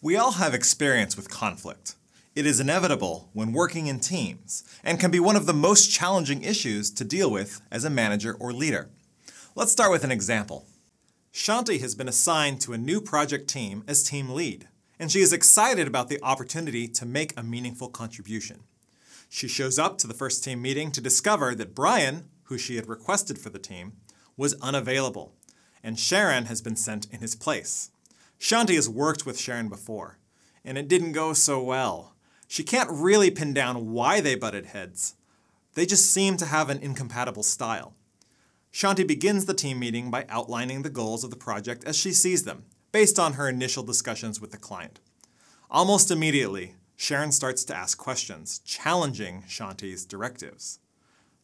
We all have experience with conflict. It is inevitable when working in teams, and can be one of the most challenging issues to deal with as a manager or leader. Let's start with an example. Shanti has been assigned to a new project team as team lead, and she is excited about the opportunity to make a meaningful contribution. She shows up to the first team meeting to discover that Brian, who she had requested for the team, was unavailable, and Sharon has been sent in his place. Shanti has worked with Sharon before, and it didn't go so well. She can't really pin down why they butted heads. They just seem to have an incompatible style. Shanti begins the team meeting by outlining the goals of the project as she sees them, based on her initial discussions with the client. Almost immediately, Sharon starts to ask questions, challenging Shanti's directives.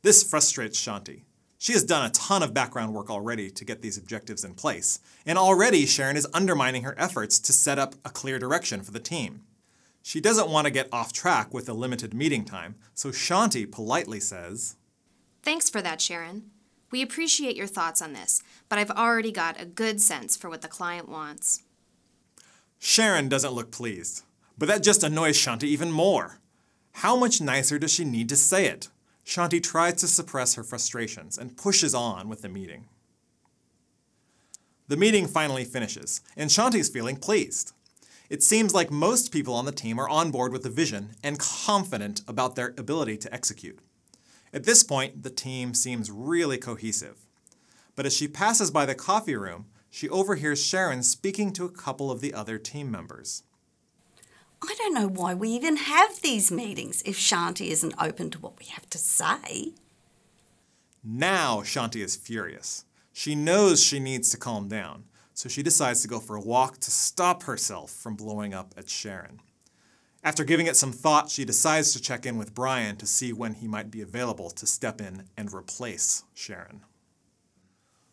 This frustrates Shanti. She has done a ton of background work already to get these objectives in place, and already Sharon is undermining her efforts to set up a clear direction for the team. She doesn't want to get off track with a limited meeting time, so Shanti politely says, "Thanks for that, Sharon. We appreciate your thoughts on this, but I've already got a good sense for what the client wants." Sharon doesn't look pleased, but that just annoys Shanti even more. How much nicer does she need to say it? Shanti tries to suppress her frustrations and pushes on with the meeting. The meeting finally finishes, and Shanti's feeling pleased. It seems like most people on the team are on board with the vision and confident about their ability to execute. At this point, the team seems really cohesive. But as she passes by the coffee room, she overhears Sharon speaking to a couple of the other team members. I don't know why we even have these meetings if Shanti isn't open to what we have to say. Now Shanti is furious. She knows she needs to calm down, so she decides to go for a walk to stop herself from blowing up at Sharon. After giving it some thought, she decides to check in with Brian to see when he might be available to step in and replace Sharon.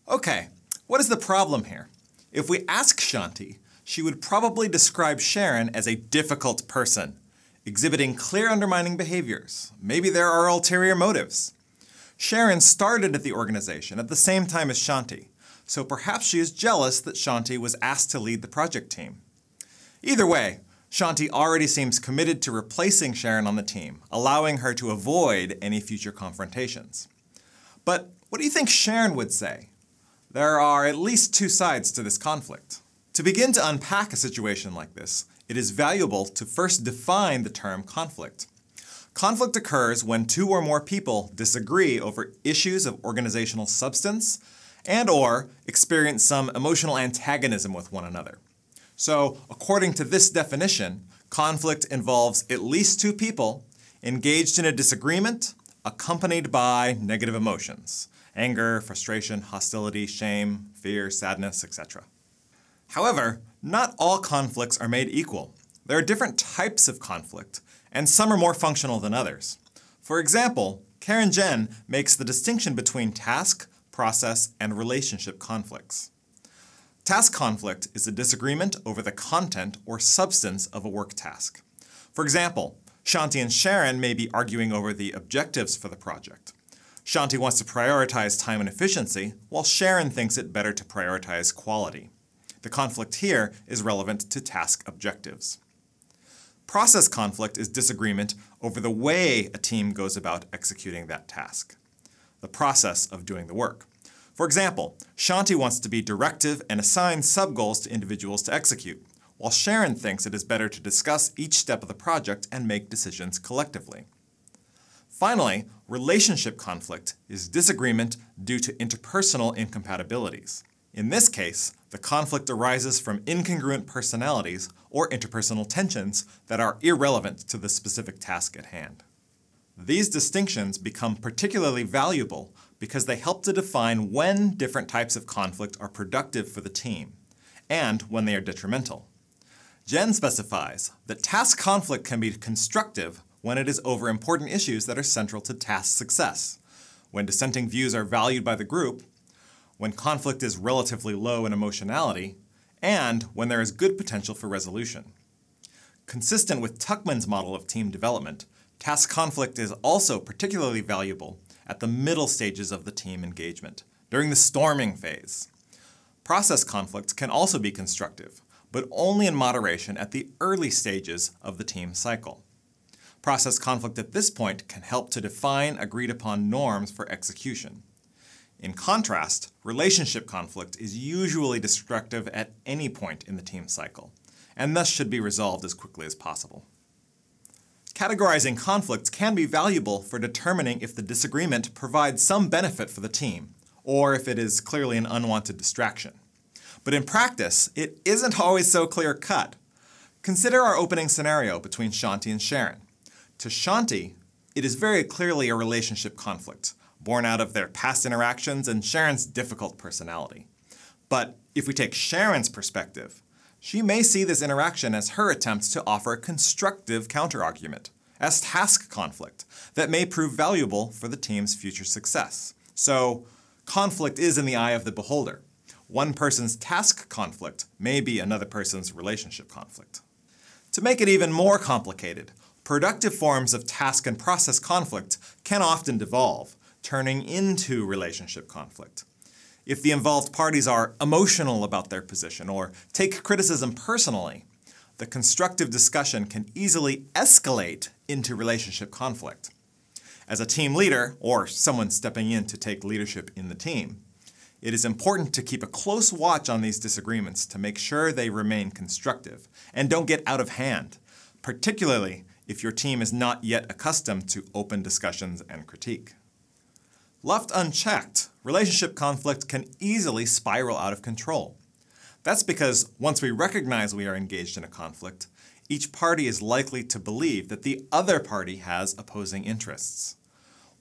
Okay, what is the problem here? If we ask Shanti, she would probably describe Sharon as a difficult person, exhibiting clear undermining behaviors. Maybe there are ulterior motives. Sharon started at the organization at the same time as Shanti, so perhaps she is jealous that Shanti was asked to lead the project team. Either way, Shanti already seems committed to replacing Sharon on the team, allowing her to avoid any future confrontations. But what do you think Sharon would say? There are at least two sides to this conflict. To begin to unpack a situation like this, it is valuable to first define the term conflict. Conflict occurs when two or more people disagree over issues of organizational substance and/or experience some emotional antagonism with one another. So, according to this definition, conflict involves at least two people engaged in a disagreement accompanied by negative emotions: anger, frustration, hostility, shame, fear, sadness, etc. However, not all conflicts are made equal. There are different types of conflict, and some are more functional than others. For example, Karen Jen makes the distinction between task, process, and relationship conflicts. Task conflict is a disagreement over the content or substance of a work task. For example, Shanti and Sharon may be arguing over the objectives for the project. Shanti wants to prioritize time and efficiency, while Sharon thinks it better to prioritize quality. The conflict here is relevant to task objectives. Process conflict is disagreement over the way a team goes about executing that task, the process of doing the work. For example, Shanti wants to be directive and assign sub-goals to individuals to execute, while Sharon thinks it is better to discuss each step of the project and make decisions collectively. Finally, relationship conflict is disagreement due to interpersonal incompatibilities. In this case, the conflict arises from incongruent personalities or interpersonal tensions that are irrelevant to the specific task at hand. These distinctions become particularly valuable because they help to define when different types of conflict are productive for the team and when they are detrimental. Jen specifies that task conflict can be constructive when it is over important issues that are central to task success, when dissenting views are valued by the group, when conflict is relatively low in emotionality, and when there is good potential for resolution. Consistent with Tuckman's model of team development, task conflict is also particularly valuable at the middle stages of the team engagement, during the storming phase. Process conflict can also be constructive, but only in moderation at the early stages of the team cycle. Process conflict at this point can help to define agreed-upon norms for execution. In contrast, relationship conflict is usually destructive at any point in the team cycle, and thus should be resolved as quickly as possible. Categorizing conflicts can be valuable for determining if the disagreement provides some benefit for the team, or if it is clearly an unwanted distraction. But in practice, it isn't always so clear-cut. Consider our opening scenario between Shanti and Sharon. To Shanti, it is very clearly a relationship conflict, born out of their past interactions and Sharon's difficult personality. But if we take Sharon's perspective, she may see this interaction as her attempt to offer a constructive counterargument, as task conflict, that may prove valuable for the team's future success. So, conflict is in the eye of the beholder. One person's task conflict may be another person's relationship conflict. To make it even more complicated, productive forms of task and process conflict can often devolve, turning into relationship conflict. If the involved parties are emotional about their position or take criticism personally, the constructive discussion can easily escalate into relationship conflict. As a team leader, or someone stepping in to take leadership in the team, it is important to keep a close watch on these disagreements to make sure they remain constructive and don't get out of hand, particularly if your team is not yet accustomed to open discussions and critique. Left unchecked, relationship conflict can easily spiral out of control. That's because once we recognize we are engaged in a conflict, each party is likely to believe that the other party has opposing interests.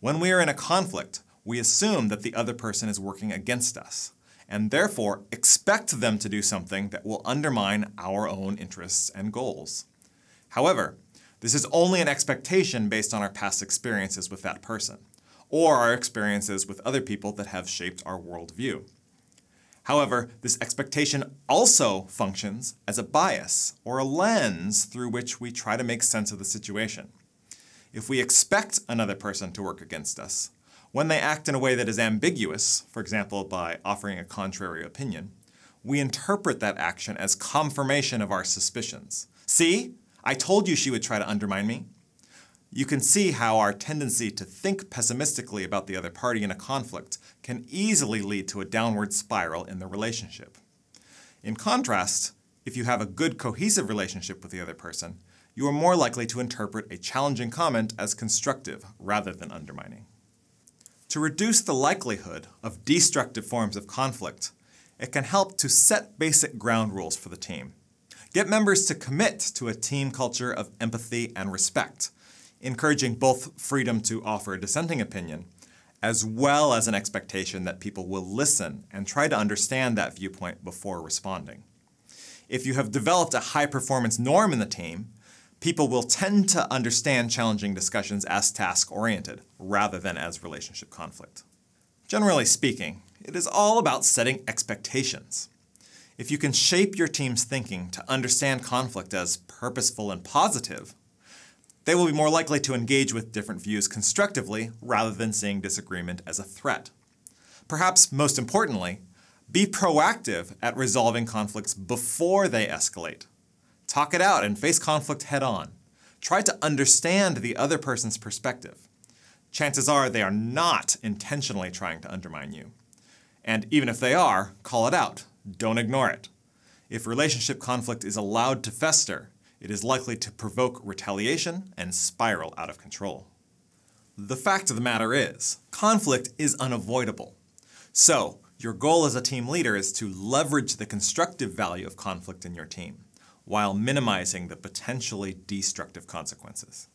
When we are in a conflict, we assume that the other person is working against us, and therefore expect them to do something that will undermine our own interests and goals. However, this is only an expectation based on our past experiences with that person, or our experiences with other people that have shaped our worldview. However, this expectation also functions as a bias or a lens through which we try to make sense of the situation. If we expect another person to work against us, when they act in a way that is ambiguous, for example by offering a contrary opinion, we interpret that action as confirmation of our suspicions. See, I told you she would try to undermine me. You can see how our tendency to think pessimistically about the other party in a conflict can easily lead to a downward spiral in the relationship. In contrast, if you have a good cohesive relationship with the other person, you are more likely to interpret a challenging comment as constructive rather than undermining. To reduce the likelihood of destructive forms of conflict, it can help to set basic ground rules for the team. Get members to commit to a team culture of empathy and respect, encouraging both freedom to offer a dissenting opinion, as well as an expectation that people will listen and try to understand that viewpoint before responding. If you have developed a high-performance norm in the team, people will tend to understand challenging discussions as task-oriented, rather than as relationship conflict. Generally speaking, it is all about setting expectations. If you can shape your team's thinking to understand conflict as purposeful and positive, they will be more likely to engage with different views constructively rather than seeing disagreement as a threat. Perhaps most importantly, be proactive at resolving conflicts before they escalate. Talk it out and face conflict head-on. Try to understand the other person's perspective. Chances are they are not intentionally trying to undermine you. And even if they are, call it out. Don't ignore it. If relationship conflict is allowed to fester, it is likely to provoke retaliation and spiral out of control. The fact of the matter is, conflict is unavoidable. So, your goal as a team leader is to leverage the constructive value of conflict in your team, while minimizing the potentially destructive consequences.